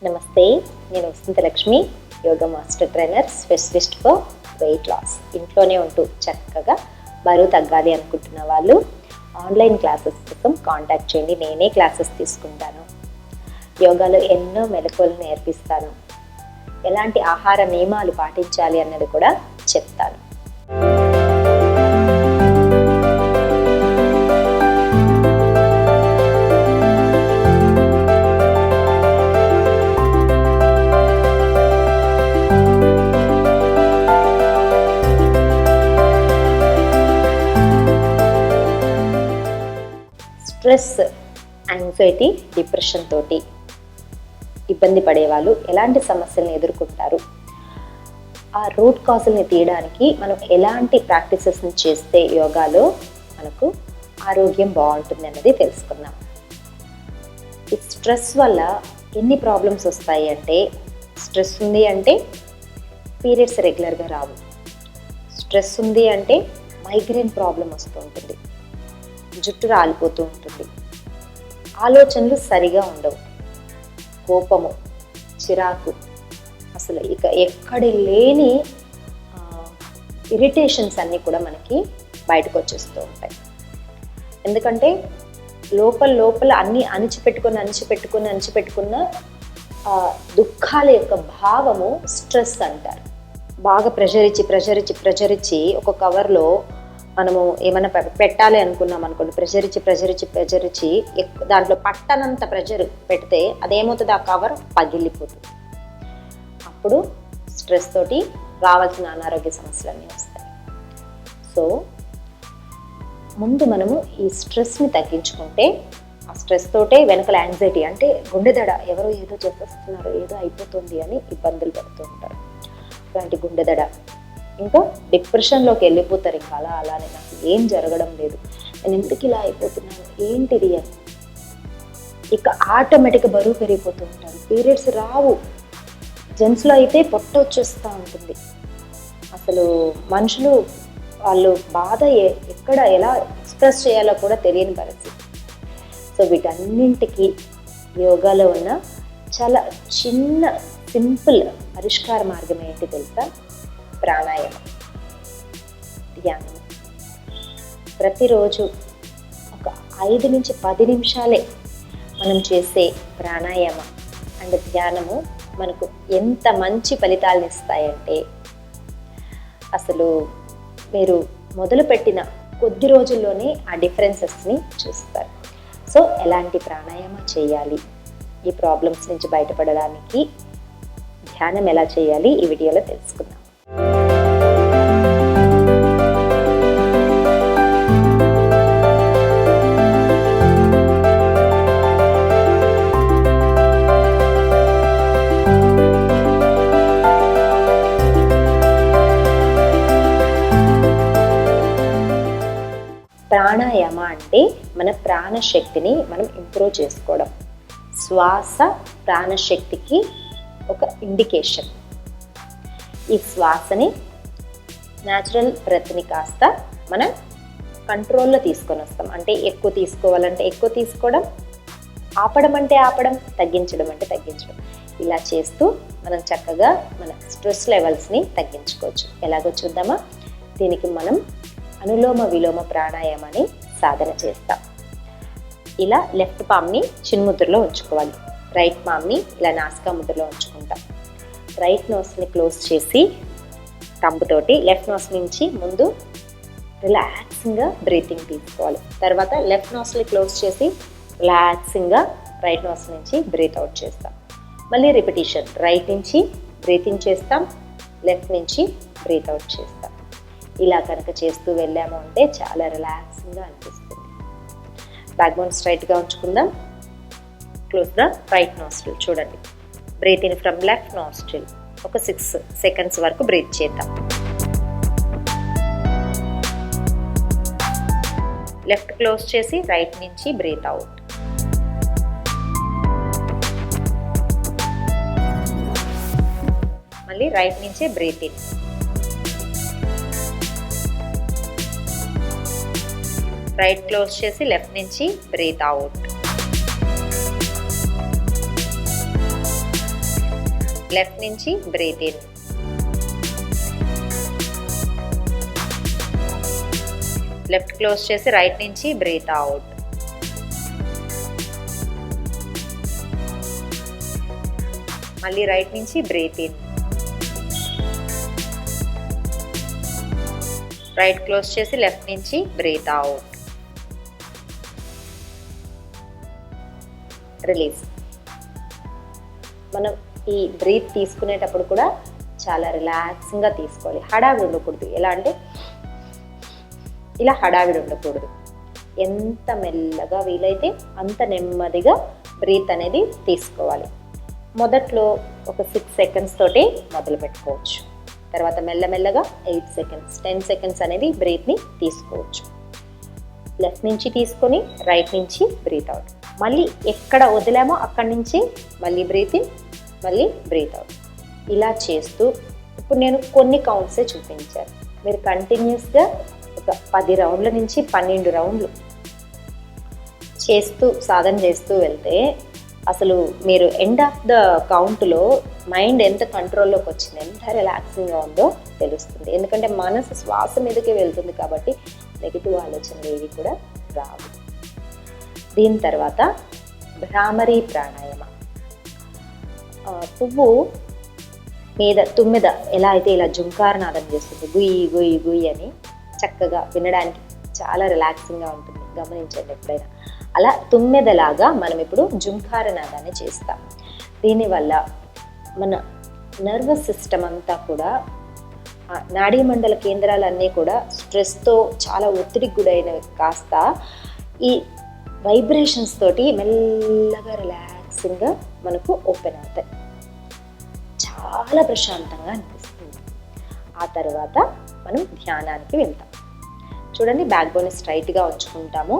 నమస్తే, నేను Vasanthalakshmi, yoga master trainer, specialist for weight loss. ఇంట్లోనే ఉంటూ చక్కగా బరువు తగ్గాలి అనుకుంటున్న వాళ్ళు ఆన్లైన్ క్లాసెస్ కోసం కాంటాక్ట్ చేయండి. నేనే క్లాసెస్ తీసుకుంటాను. యోగాలో ఎన్నో మెలకువలు నేర్పిస్తాను. ఎలాంటి ఆహార నియమాలు పాటించాలి అన్నది కూడా చెప్తాను. స్ట్రెస్, యాంగ్జైటీ, డిప్రెషన్ తోటి ఇబ్బంది పడేవాళ్ళు ఎలాంటి సమస్యలను ఎదుర్కొంటారు, ఆ రూట్ కాజుల్ని తీయడానికి మనం ఎలాంటి ప్రాక్టీసెస్ని చేస్తే యోగాలో మనకు ఆరోగ్యం బాగుంటుంది అన్నది తెలుసుకుందాం. ఈ స్ట్రెస్ వల్ల ఎన్ని ప్రాబ్లమ్స్ వస్తాయి అంటే, స్ట్రెస్ ఉంది అంటే పీరియడ్స్ రెగ్యులర్గా రావు, స్ట్రెస్ ఉంది అంటే మైగ్రేన్ ప్రాబ్లం వస్తూ ఉంటుంది, జుట్టు రాలిపోతూ ఉంటుంది, ఆలోచనలు సరిగా ఉండవు, కోపము, చిరాకు, అసలు ఇక ఎక్కడి లేని ఇరిటేషన్స్ అన్నీ కూడా మనకి బయటకు వచ్చేస్తూ ఉంటాయి. ఎందుకంటే లోపల అన్నీ అణిచిపెట్టుకున్న దుఃఖాల యొక్క భావము స్ట్రెస్ అంటారు. బాగా ప్రెషర్ ఇచ్చి ఒక కవర్లో మనము ఏమైనా పెట్టాలి అనుకున్నాం అనుకోండి, ప్రెషర్ ఇచ్చి దాంట్లో పట్టనంత ప్రెషర్ పెడితే అదేమవుతుంది, ఆ కవర్ పగిలిపోతుంది. అప్పుడు స్ట్రెస్ తోటి రావాల్సిన అనారోగ్య సమస్యలన్నీ వస్తాయి. సో ముందు మనము ఈ స్ట్రెస్ని తగ్గించుకుంటే, ఆ స్ట్రెస్ తోటే వెనకల యాంగ్జైటీ అంటే గుండె దడ, ఎవరో ఏదో చెప్పేస్తున్నారు, ఏదో అయిపోతుంది అని ఇబ్బందులు పడుతూ ఉంటారు. అలాంటి గుండె దడ, ఇంకా డిప్రెషన్లోకి వెళ్ళిపోతారు. ఇంకా అలానే నాకు ఏం జరగడం లేదు, నేను ఎందుకు ఇలా అయిపోతున్నాను, ఏంటిది అని. ఇక ఆటోమేటిక్గా బరువు పెరిగిపోతూ ఉంటారు. పీరియడ్స్ రావు, జెంట్స్లో అయితే పొట్ట వచ్చేస్తూ ఉంటుంది. అసలు మనుషులు వాళ్ళు బాధ ఎక్కడ ఎలా ఎక్స్ప్రెస్ చేయాలో కూడా తెలియని పరిస్థితి. సో వీటన్నింటికి యోగాలో ఉన్న చాలా చిన్న సింపుల్ పరిష్కార మార్గం ఏంటి తెలుసా? ప్రాణాయామం, ధ్యానం. ప్రతిరోజు ఒక 5 నుంచి 10 నిమిషాలే మనం చేసే ప్రాణాయామం అండ్ ధ్యానము మనకు ఎంత మంచి ఫలితాలను ఇస్తాయంటే, అసలు మీరు మొదలుపెట్టిన కొద్ది రోజుల్లోనే ఆ డిఫరెన్సెస్ని చూస్తారు. సో ఎలాంటి ప్రాణాయామం చేయాలి, ఈ ప్రాబ్లమ్స్ నుంచి బయటపడడానికి ధ్యానం ఎలా చేయాలి, ఈ వీడియోలో తెలుసుకుందాం. ప్రాణాయామ అంటే మన ప్రాణశక్తిని మనం ఇంప్రూవ్ చేసుకోవడం. శ్వాస ప్రాణశక్తికి ఒక ఇండికేషన్. ఈ శ్వాసని, న్యాచురల్ బ్రెత్ని కాస్త మనం కంట్రోల్లో తీసుకొని వస్తాం. అంటే ఎక్కువ తీసుకోవాలంటే ఎక్కువ తీసుకోవడం, ఆపడం అంటే ఆపడం, తగ్గించడం అంటే తగ్గించడం. ఇలా చేస్తూ మనం చక్కగా మన స్ట్రెస్ లెవెల్స్ని తగ్గించుకోవచ్చు. ఎలాగో చూద్దామా? దీనికి మనం అనులోమ విలోమ ప్రాణాయామాన్ని సాధన చేస్తాం. ఇలా లెఫ్ట్ పామ్ని చిన్ముద్రలో ఉంచుకోవాలి, రైట్ పామ్ని ఇలా నాసికా ముద్రలో ఉంచుకుంటాం. రైట్ నోస్ని క్లోజ్ చేసి తంబుతోటి లెఫ్ట్ నోస్ నుంచి ముందు రిలాక్సింగ్గా బ్రీతింగ్ తీసుకోవాలి. తర్వాత లెఫ్ట్ నోస్ని క్లోజ్ చేసి రిలాక్సింగ్గా రైట్ నోస్ నుంచి బ్రీత్ అవుట్ చేస్తాం. మళ్ళీ రిపిటీషన్, రైట్ నుంచి బ్రీతింగ్ చేస్తాం, లెఫ్ట్ నుంచి బ్రీత్ అవుట్ చేస్తాం. ఇలా కనుక చేస్తూ వెళ్ళాము అంటే చాలా రిలాక్సింగ్గా అనిపిస్తుంది. బ్యాక్ బోన్ స్ట్రైట్గా ఉంచుకుందాం. Close the right nostril. చూడండి, breathe in from left nostril. ఒక 6 సెకండ్స్ వరకు బ్రీత్ చేద్దాం. లెఫ్ట్ క్లోజ్ చేసి రైట్ నుంచి బ్రీత్ అవుట్. మళ్ళీ రైట్ నుంచే బ్రీత్ ఇన్. రైట్ క్లోజ్ చేసి లెఫ్ట్ నుంచి బ్రీత్ అవుట్. లెఫ్ట్ నుంచి బ్రీత్ ఇన్. లెఫ్ట్ క్లోజ్ చేసి రైట్ నుంచి బ్రీత్ అవుట్. మళ్ళీ రైట్ నుంచి బ్రీత్ ఇన్. రైట్ క్లోజ్ చేసి లెఫ్ట్ నుంచి బ్రీత్ అవుట్. రిలీజ్. మనం ఈ బ్రీత్ తీసుకునేటప్పుడు కూడా చాలా రిలాక్సింగ్గా తీసుకోవాలి. హడావిడి ఉండకూడదు. ఎలా అంటే ఇలా హడావిడి ఉండకూడదు. ఎంత మెల్లగా వీలైతే అంత నెమ్మదిగా బ్రీత్ అనేది తీసుకోవాలి. మొదట్లో ఒక 6 సెకండ్స్ తోటి మొదలు పెట్టుకోవచ్చు. తర్వాత మెల్లమెల్లగా 8 సెకండ్స్ 10 సెకండ్స్ అనేది బ్రీత్ని తీసుకోవచ్చు. లెఫ్ట్ నుంచి తీసుకొని రైట్ నుంచి బ్రీత్ అవుట్. మళ్ళీ ఎక్కడ వదిలామో అక్కడి నుంచి మళ్ళీ బ్రీత్ ఇన్, మళ్ళీ బ్రీత్ అవుట్. ఇలా చేస్తూ ఇప్పుడు నేను కొన్ని కౌంట్సే చూపించాను. మీరు కంటిన్యూస్గా ఒక 10 రౌండ్ల నుంచి 12 రౌండ్లు చేస్తూ సాధన చేస్తూ వెళ్తే అసలు మీరు ఎండ్ ఆఫ్ ద కౌంట్లో మైండ్ ఎంత కంట్రోల్లోకి వచ్చింది, ఎంత రిలాక్సింగ్గా ఉందో తెలుస్తుంది. ఎందుకంటే మనసు శ్వాస మీదకే వెళ్తుంది కాబట్టి నెగిటివ్ ఆలోచనలు ఏవి కూడా రావు. దీని తర్వాత భ్రామరీ ప్రాణాయామ. పువ్వు మీద తుమ్మెద ఎలా అయితే ఇలా జుంకారనాదం చేస్తుంది, గుయ్యి గుయ్యి గుయ్యి అని, చక్కగా వినడానికి చాలా రిలాక్సింగ్గా ఉంటుంది. గమనించండి ఎప్పుడైనా. అలా తుమ్మెదలాగా మనం ఇప్పుడు జుంకారనాదాన్ని చేస్తాం. దీనివల్ల మన నర్వస్ సిస్టమ్ అంతా కూడా, నాడీ మండల కేంద్రాలన్నీ కూడా స్ట్రెస్తో చాలా ఒత్తిడికి గురైనవి కాస్త ఈ వైబ్రేషన్స్ తోటి మెల్లగా రిలాక్సింగ్గా మనకు ఓపెన్ అవుతాయి. చాలా ప్రశాంతంగా అనిపిస్తుంది. ఆ తర్వాత మనం ధ్యానానికి వెళ్తాం. చూడండి, బ్యాక్ బోన్ స్ట్రైట్గా ఉంచుకుంటాము.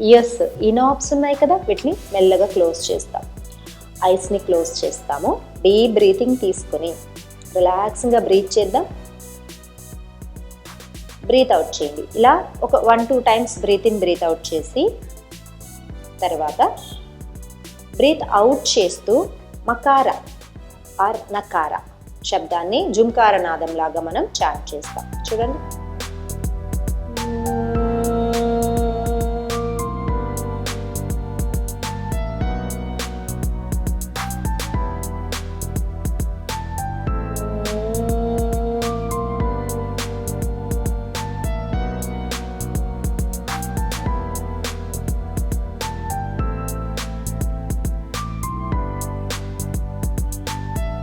ఇయర్స్ ఇనాప్స్ ఉన్నాయి కదా, వీటిని మెల్లగా క్లోజ్ చేస్తాం. ఐస్ని క్లోజ్ చేస్తాము. డీప్ బ్రీతింగ్ తీసుకొని రిలాక్స్గా బ్రీత్ చేద్దాం. బ్రీత్ అవుట్ చేయండి. ఇలా ఒక 1-2 times breathe in breathe out చేసి తర్వాత బ్రీత్ అవుట్ చేస్తూ మకార ఆర్ నకార శబ్దాన్ని జుంకార నాదం లాగా మనం చాంట్ చేస్తాం. చూడండి.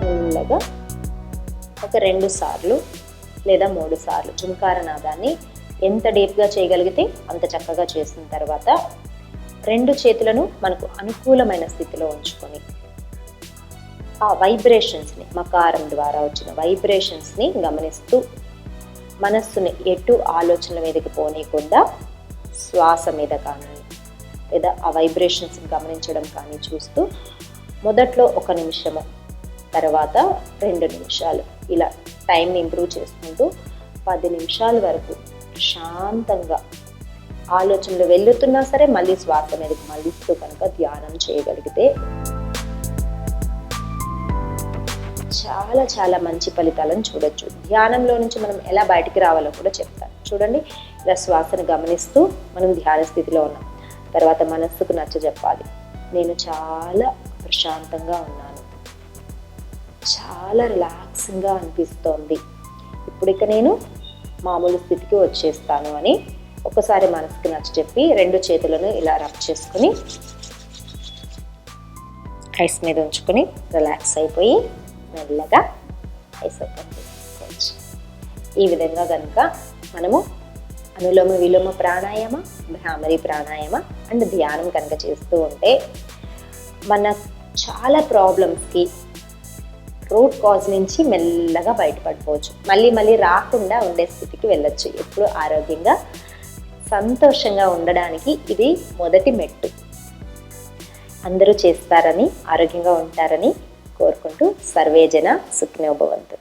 మెల్లగా ఒక 2 సార్లు లేదా 3 సార్లు జుంకార నాదాన్ని ఎంత డీప్గా చేయగలిగితే అంత చక్కగా చేసిన తర్వాత 2 చేతులను మనకు అనుకూలమైన స్థితిలో ఉంచుకొని ఆ వైబ్రేషన్స్ని, మకారం ద్వారా వచ్చిన వైబ్రేషన్స్ని గమనిస్తూ మనస్సుని ఎటు ఆలోచనల మీదకి పోనీయకుండా శ్వాస మీద కానీ లేదా ఆ వైబ్రేషన్స్ని గమనించడం కానీ చూస్తూ మొదట్లో 1 నిమిషము, తర్వాత 2 నిమిషాలు, ఇలా టైంని ఇంప్రూవ్ చేసుకుంటూ 10 నిమిషాల వరకు శాంతంగా ఆలోచనలు వెళ్తున్నా సరే మళ్ళీ శ్వాస మీదకి మళ్ళిస్తూ కనుక ధ్యానం చేయగలిగితే చాలా చాలా మంచి ఫలితాలను చూడొచ్చు. ధ్యానంలో నుంచి మనం ఎలా బయటికి రావాలో కూడా చెప్తాను. చూడండి, ఇలా శ్వాసను గమనిస్తూ మనం ధ్యాన స్థితిలో ఉన్నాం. తర్వాత మనస్సుకు నచ్చ చెప్పాలి, నేను చాలా ప్రశాంతంగా ఉన్నాను, చాలా రిలాక్సింగ్గా అనిపిస్తోంది, ఇప్పుడు ఇక నేను మామూలు స్థితికి వచ్చేస్తాను అని ఒకసారి మనసుకి నచ్చ చెప్పి 2 చేతులను ఇలా రబ్ చేసుకుని ఐస్ మీద ఉంచుకొని రిలాక్స్ అయిపోయి మెల్లగా ఐస్ ఓపెన్ చేసుకోవచ్చు. ఈ విధంగా కనుక మనము అనులోమ విలోమ ప్రాణాయామ, భ్రామరి ప్రాణాయామ అండ్ ధ్యానం కనుక చేస్తూ ఉంటే మన చాలా ప్రాబ్లమ్స్కి రూట్ కాజ్ నుంచి మెల్లగా బయటపడిపోవచ్చు. మళ్ళీ రాకుండా ఉండే స్థితికి వెళ్ళొచ్చు. ఎప్పుడు ఆరోగ్యంగా సంతోషంగా ఉండడానికి ఇది మొదటి మెట్టు. అందరూ చేస్తారని, ఆరోగ్యంగా ఉంటారని కోరుకుంటూ సర్వేజన సుఖినో భవంతు.